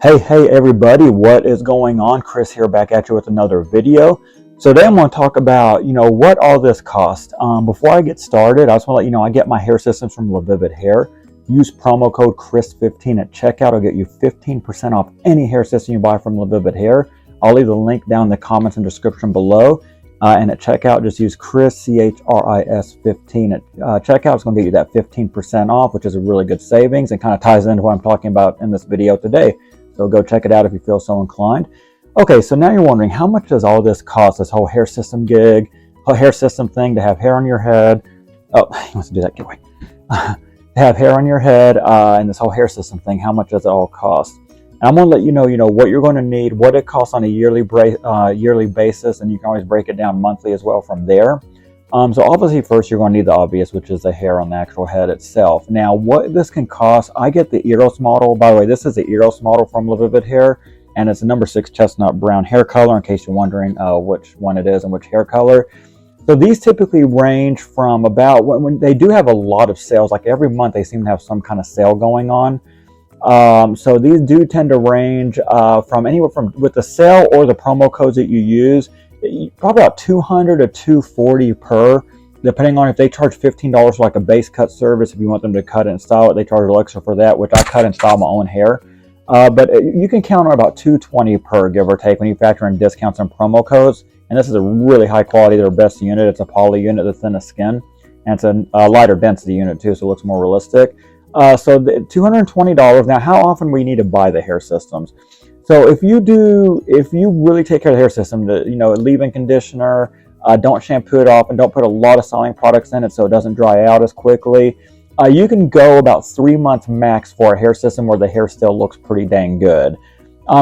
Hey everybody, what is going on? Chris here back at you with another video. So today I'm going to talk about, what all this costs. Before I get started, I just want to let you know I get my hair systems from LaVivid Hair. Use promo code Chris15 at checkout. I'll get you 15% off any hair system you buy from LaVivid Hair. I'll leave the link down in the comments and description below. And at checkout, just use Chris, CHRIS 15 at checkout. It's going to get you that 15% off, which is a really good savings and kind of ties into what I'm talking about in this video today. So go check it out if you feel so inclined. Okay, so now you're wondering, how much does all this cost, this whole hair system gig, whole hair system thing, to have hair on your head? Oh, he wants to do that, get away. To have hair on your head and this whole hair system thing, how much does it all cost? And I'm going to let you know, what you're going to need, what it costs on a yearly basis, and you can always break it down monthly as well from there. So obviously first you're going to need the obvious, which is the hair on the actual head itself. Now what this can cost, I get the Eros model. By the way, this is the Eros model from LaVivid Hair, and it's a number 6 chestnut brown hair color, in case you're wondering which one it is and which hair color. So these typically range from about, when they do have a lot of sales, like every month they seem to have some kind of sale going on. So these do tend to range from anywhere from, with the sale or the promo codes that you use, probably about $200 to $240 per, depending on if they charge $15 for like a base cut service. If you want them to cut it and style it, they charge a little extra for that, which I cut and style my own hair. But you can count on about $220 per, give or take, when you factor in discounts and promo codes. And this is a really high quality, their best unit. It's a poly unit, the thinnest skin, and it's a lighter density unit too, so it looks more realistic. So the $220. Now, how often we need to buy the hair systems? So if you really take care of the hair system, leave-in conditioner, don't shampoo it off, and don't put a lot of styling products in it so it doesn't dry out as quickly, you can go about 3 months max for a hair system where the hair still looks pretty dang good.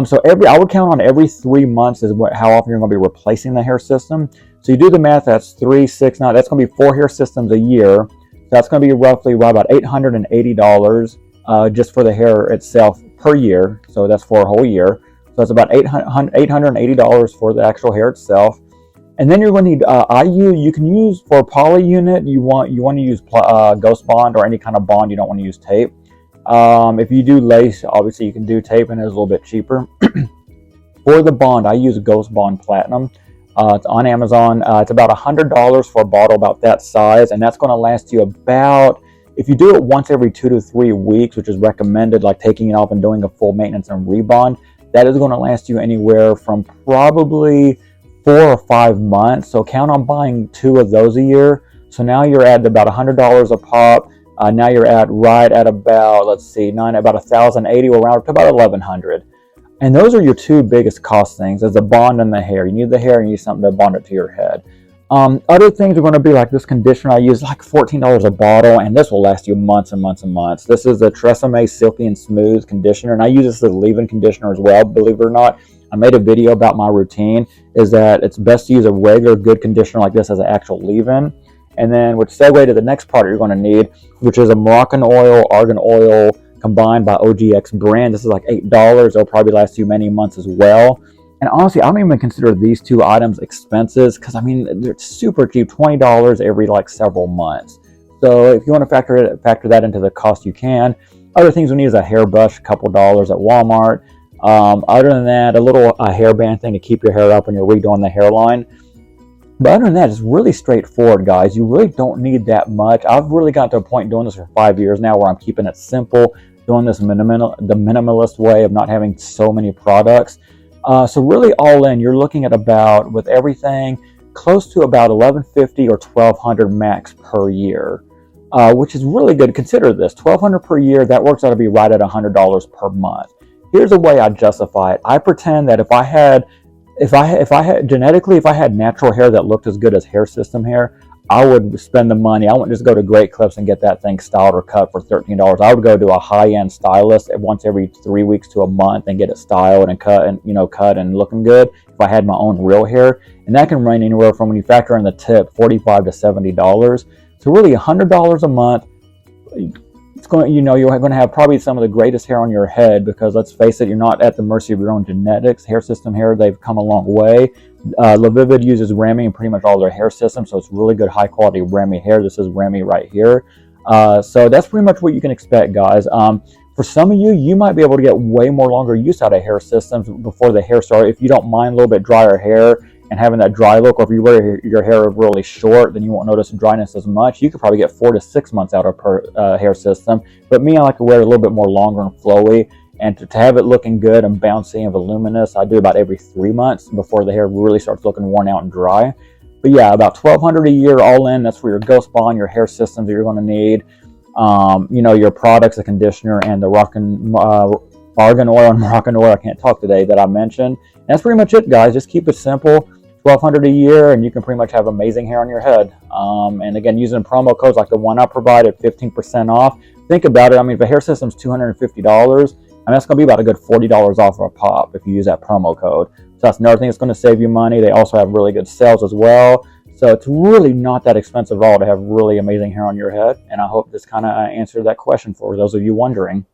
So I would count on every 3 months is how often you're going to be replacing the hair system. So you do the math, that's 3, 6, 9, that's going to be 4 hair systems a year. So that's going to be roughly about $880 just for the hair itself per year. So that's for a whole year. So that's about $880 for the actual hair itself. And then you're going to need IU. You can use for a poly unit. You want to use Ghost Bond or any kind of bond. You don't want to use tape. If you do lace, obviously you can do tape, and it's a little bit cheaper. For the bond, I use Ghost Bond Platinum. It's on Amazon. It's about $100 for a bottle about that size, and that's going to last you about, if you do it once every 2 to 3 weeks, which is recommended, like taking it off and doing a full maintenance and rebond, that is going to last you anywhere from probably 4 or 5 months. So count on buying 2 of those a year. So now you're at about $100 a pop. Now you're right at about, let's see, about 1,080, or around to about 1,100. And those are your 2 biggest cost things, as the bond and the hair. You need the hair and you need something to bond it to your head. Other things are going to be like this conditioner I use, like $14 a bottle, and this will last you months and months and months. This is the Tresemme Silky and Smooth conditioner, and I use this as a leave-in conditioner as well, believe it or not. I made a video about my routine, is that it's best to use a regular good conditioner like this as an actual leave-in. And then, which segue to the next part you're going to need, which is a Moroccan oil, argan oil, combined by OGX brand. This is like $8. It'll probably last you many months as well. And honestly, I don't even consider these 2 items expenses, because I mean, they're super cheap, $20 every like several months. So if you want to factor that into the cost, you can. Other things we need is a hairbrush, a couple dollars at Walmart. Other than that, a little hairband thing to keep your hair up when you're redoing the hairline. But other than that, it's really straightforward, guys. You really don't need that much. I've really got to a point doing this for 5 years now where I'm keeping it simple, doing this the minimalist way of not having so many products. So really all in, you're looking at about, with everything, close to about $1,150 or $1,200 max per year, which is really good. Consider this, $1,200 per year, that works out to be right at $100 per month. Here's a way I justify it. I pretend that if I had natural hair that looked as good as hair system hair, I would spend the money. I wouldn't just go to Great Clips and get that thing styled or cut for $13. I would go to a high-end stylist once every 3 weeks to a month and get it styled and cut and looking good if I had my own real hair. And that can range anywhere from, when you factor in the tip, $45 to $70. So really $100 a month. It's going, you're going to have probably some of the greatest hair on your head, because let's face it, you're not at the mercy of your own genetics. Hair system hair, they've come a long way. LaVivid uses Remy in pretty much all their hair systems, so it's really good, high quality Remy hair. This is Remy right here. So that's pretty much what you can expect, guys. For some of you, you might be able to get way more longer use out of hair systems before the hair start. If you don't mind a little bit drier hair and having that dry look, or if you wear your hair really short, then you won't notice dryness as much. You could probably get 4 to 6 months out of per hair system. But me, I like to wear it a little bit more longer and flowy. And to have it looking good and bouncy and voluminous, I do about every 3 months before the hair really starts looking worn out and dry. But yeah, about $1,200 a year all in. That's for your Ghost Bond, your hair systems that you're going to need. Your products, the conditioner, and the argan oil and Moroccan oil, I can't talk today, that I mentioned. And that's pretty much it, guys. Just keep it simple. $1,200 a year, and you can pretty much have amazing hair on your head. And again, using promo codes like the one I provided, 15% off. Think about it. I mean, if a hair system's $250, that's going to be about a good $40 off of a pop if you use that promo code. So that's another thing that's going to save you money. They also have really good sales as well. So it's really not that expensive at all to have really amazing hair on your head. And I hope this kind of answered that question for those of you wondering.